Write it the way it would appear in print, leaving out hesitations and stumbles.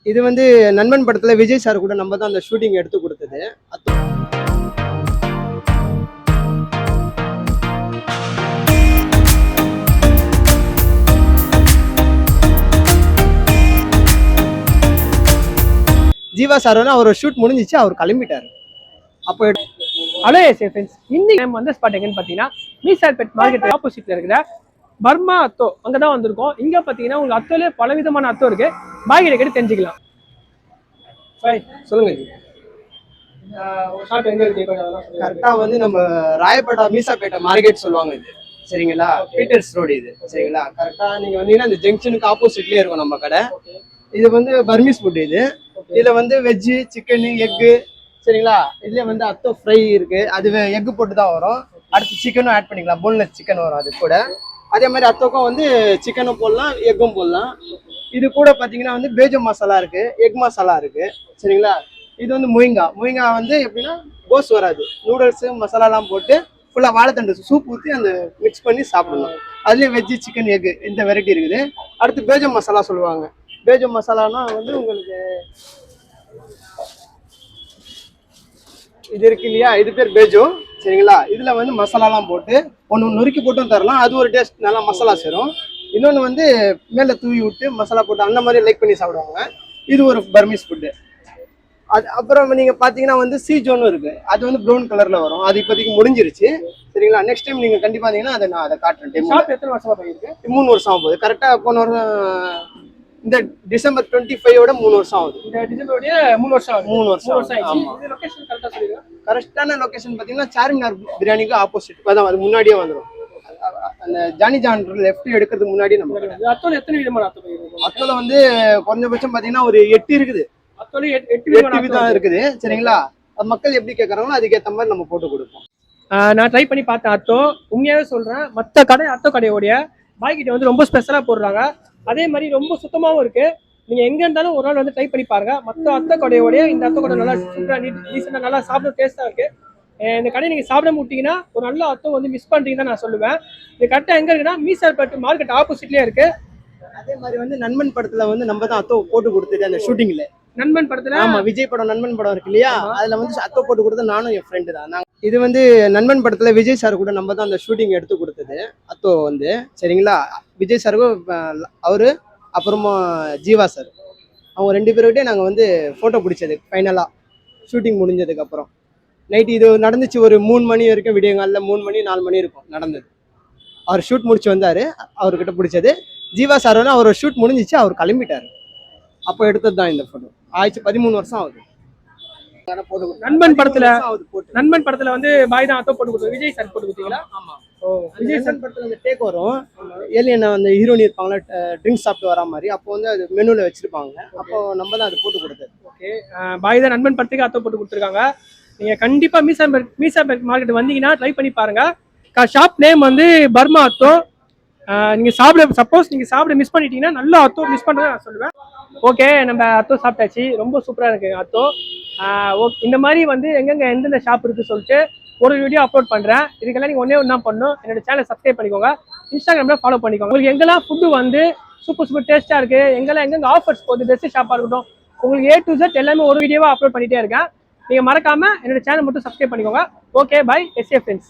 இது வந்து நண்பன் படத்துல விஜய் சார் கூட நம்ம தான் அந்த ஷூட்டிங் எடுத்து கொடுத்தது. ஜீவா சார் வந்து அவர் ஷூட் முடிஞ்சிச்சு, அவர் கிளம்பிட்டாரு. அப்போ ஹலோ எஸ்ஏ ஃப்ரெண்ட்ஸ், இன்னைக்கு நம்ம வந்த ஸ்பாட் எங்கன்னு பார்த்தீங்கன்னா மீசால்பேட் மார்க்கெட் ஆப்போசிட்ல இருக்கிற பர்மா அத்தோ அங்கே தான் வந்திருக்கோம். இங்கே பார்த்தீங்கன்னா உங்களுக்கு அத்தோலே பல விதமான அத்தோ இருக்கு. பாய் கிட்ட தெரிஞ்சுக்கலாம். பாய் சொல்லுங்க. ஷாப் எங்க இருக்கு? கரெக்டா வந்து நம்ம ராயப்பேட்டா மீசாப்பேட்டை மார்க்கெட் சொல்லுவாங்க இது, சரிங்களா? பீட்டர்ஸ் ரோடு இது, சரிங்களா? கரெக்டா நீங்க வந்தீங்கன்னா இந்த ஜங்ஷனுக்கு ஆப்போசிட்லயே இருக்கும் நம்ம கடை. இது வந்து பர்மீஸ் ஃபுட். இதுல வந்து வெஜ்ஜு, சிக்கனு, எக்கு, சரிங்களா? இதுல வந்து அத்தோ ஃப்ரை இருக்கு, அது எக்கு போட்டு தான் வரும். அடுத்து சிக்கனும் ஆட் பண்ணிக்கலாம், போன்லெஸ் சிக்கன் வரும் அது கூட. அதே மாதிரி அத்தோக்கும் வந்து சிக்கனும் போடலாம், எக்கும் போடலாம். இது கூட பாத்தீங்கன்னா வந்து பேஜோ மசாலா இருக்கு, எக் மசாலா இருக்கு, சரிங்களா? இது வந்து முயங்கா வந்து எப்படின்னா கோஸ் வராது, நூடுல்ஸ் மசாலாலாம் போட்டு ஃபுல்லா வாழைத்தண்டு சூப் ஊற்றி அந்த மிக்ஸ் பண்ணி சாப்பிடலாம். அதுலயும் வெஜ்ஜு, சிக்கன், எக் இந்த வெரைட்டி இருக்குது. அடுத்து பேஜோ மசாலா சொல்லுவாங்க. பேஜோ மசாலானா வந்து உங்களுக்கு இது இருக்கு இல்லையா, இது பேர் பேஜோ, சரிங்களா? இதுல வந்து மசாலாலாம் போட்டு ஒன்று நொறுக்கி போட்டும் தரலாம், அது ஒரு டேஸ்ட், நல்லா மசாலா சேரும். இன்னொன்று வந்து மேலே தூவி விட்டு மசாலா போட்டு அந்த மாதிரி லைக் பண்ணி சாப்பிடுவாங்க. இது ஒரு பர்மீஸ் ஃபுட்டு. அது அப்புறம் நீங்க பாத்தீங்கன்னா வந்து சீஜோன்னு இருக்கு, அது வந்து ப்ரௌன் கலர்ல வரும். அது இப்போதைக்கு முடிஞ்சிருச்சு, சரிங்களா? நெக்ஸ்ட் டைம் நீங்க கண்டிப்பா பாத்தீங்கன்னா நான் அதை காட்டுறேன். ஷாப் எத்தனை வருஷமா போயிருக்கு? 3 வருஷம் ஆகும் போகுது. கரெக்டா போன வருஷம் இந்த டிசம்பர் 25ஓட 3 வருஷம் ஆகுது. இந்த டிசம்பரோட 3 வருஷம் ஆகுது. 3 வருஷம் ஆயிடுச்சு. இந்த லொகேஷன் கரெக்டா சொல்லுங்க. கரெக்டான லொகேஷன் பாத்தீங்கன்னா சார்மினார் பிரியாணிக்கு ஆப்போசிட், அதான் அது முன்னாடியே வந்துடும். அந்த ஜானி ஜான் லெஃப்ட் எடுக்கிறதுக்கு முன்னாடி நம்ம அத்தோல எத்தனை விதமான அத்தோ இருக்கு? அத்தோல வந்து குறைஞ்சபட்சம் பாத்தீங்கன்னா ஒரு 8 இருக்குது. அத்தோல 8 விதம் இருக்குது, சரிங்களா? மக்கள் எப்படி கேட்கறாங்களோ அதுக்கேற்ற மாதிரி நம்ம போட்டு கொடுப்போம். நான் ட்ரை பண்ணி பார்த்தேன் அத்தோ. உண்மையாவே சொல்றேன், மற்ற கடை அத்தோ கடையோடைய பாய் கிட்ட வந்து ரொம்ப ஸ்பெஷலா போடுறாங்க. அதே மாதிரி ரொம்ப சுத்தமாகவும் இருக்கு. நீங்க எங்க இருந்தாலும் ஒரு நாள் வந்து ட்ரை பண்ணி பாருங்க. மற்ற அத்தை கடையோடைய இந்த அத்தை கடை நல்லா சூப்பரா டீசெண்டா நல்லா சாப்பிட டேஸ்டா இருக்கு. இந்த கடை நீங்க சாப்பிட முட்டீங்கன்னா ஒரு நல்ல அத்தோ வந்து மிஸ் பண்றீங்கன்னு தான் நான் சொல்லுவேன். இது கரெக்டா எங்க இருக்குன்னா மீசால்பேட் மார்க்கெட் ஆப்போசிட்லயே இருக்கு. அதே மாதிரி வந்து நண்பன் படத்துல வந்து நம்ம தான் அத்தோ போட்டு கொடுத்துட்டு அந்த ஷூட்டிங்ல. நண்பன் படத்துல? ஆமா, விஜய் படம் நண்பன் படம் இருக்கு இல்லையா, அதுல வந்து அத்தோ போட்டு கொடுத்தது நானும் என் ஃப்ரெண்டு தான். இது வந்து நண்பன் படத்துல விஜய் சார் கூட நம்ம தான் அந்த ஷூட்டிங் எடுத்து கொடுத்தது அத்தோ வந்து, சரிங்களா? விஜய் சாருக்கும் அவரு அப்புறமா ஜீவா சார், அவங்க 2 பேருக்கிட்டே நாங்கள் வந்து ஃபோட்டோ பிடிச்சது. ஃபைனலாக ஷூட்டிங் முடிஞ்சதுக்கு அப்புறம் நைட்டு இது நடந்துச்சு. ஒரு 3 மணி வரைக்கும், விடியங்காலில் 3 மணி 4 மணி இருக்கும் நடந்தது. அவர் ஷூட் முடிச்சு வந்தார், அவர்கிட்ட பிடிச்சது. ஜீவா சார் வந்து அவர் ஷூட் முடிஞ்சிச்சு, அவர் கிளம்பிட்டார். அப்போ எடுத்தது தான் இந்த ஃபோட்டோ. ஆயிடுச்சு 13 வருஷம் ஆகுது. நண்பன் படத்துல வந்து பாய் தான் அத்தோ போட்டு கொடுத்தது. விஜய் சார் போட்டு கொடுத்தீங்களா? ஆமா. விஜய் சார் படத்துல அந்த டேக் வரும், ஏலியன் அந்த ஹீரோயின் இருப்பாங்களா ட்ரிங்க்ஸ் சாப்பிட்டு வரா மாதிரி, அப்போ வந்து அது மெனுல வச்சிருப்பாங்க. அப்போ நம்ம தான் அது போட்டு கொடுத்தது. ஓகே, பாய் தான் நண்பன் படத்துக்கு அத்தோ போட்டு கொடுத்துருக்காங்க. நீங்க கண்டிப்பா மீசால்பேட் மார்க்கெட் வந்தீங்கன்னா ட்ரை பண்ணி பாருங்க. ஷாப் நேம் வந்து பர்மா அத்தோ. நீங்க சப்போஸ் நீங்க சாப்பிட மிஸ் பண்ணிட்டீங்கன்னா நல்ல அத்தோ மிஸ் பண்றதை நான் சொல்லுவேன். ஓகே, நம்ம அத்தோ சாப்பிட்டாச்சு, ரொம்ப சூப்பரா இருக்கு அத்தோ. இந்த மாதிரி வந்து எங்கெங்க எந்தெந்த ஷாப் இருக்கு சொல்லிட்டு ஒரு வீடியோ அப்லோட் பண்றேன். இதுக்கெல்லாம் நீங்க ஒண்ணே ஒண்ணா பண்ணணும், என்னோட சேனலை சப்ஸ்கிரைப் பண்ணிக்கோங்க, இன்ஸ்டாகிராம்ல ஃபாலோ பண்ணிக்கோங்க. உங்களுக்கு எங்கெல்லாம் ஃபுட்டு வந்து சூப்பர் டேஸ்டா இருக்கு, எங்கெங்க ஆஃபர்ஸ் போகுது, பெஸ்ட் ஷாப்பா இருக்கட்டும், உங்களுக்கு A to Z எல்லாமே ஒரு வீடியோவா அப்லோட் பண்ணிட்டே இருக்கேன். நீங்க மறக்காம என்னோட சேனல் மட்டும் சப்ஸ்கிரைப் பண்ணிக்கோங்க. Okay, bye. எஸ்ஏ ஃப்ரெண்ட்ஸ்.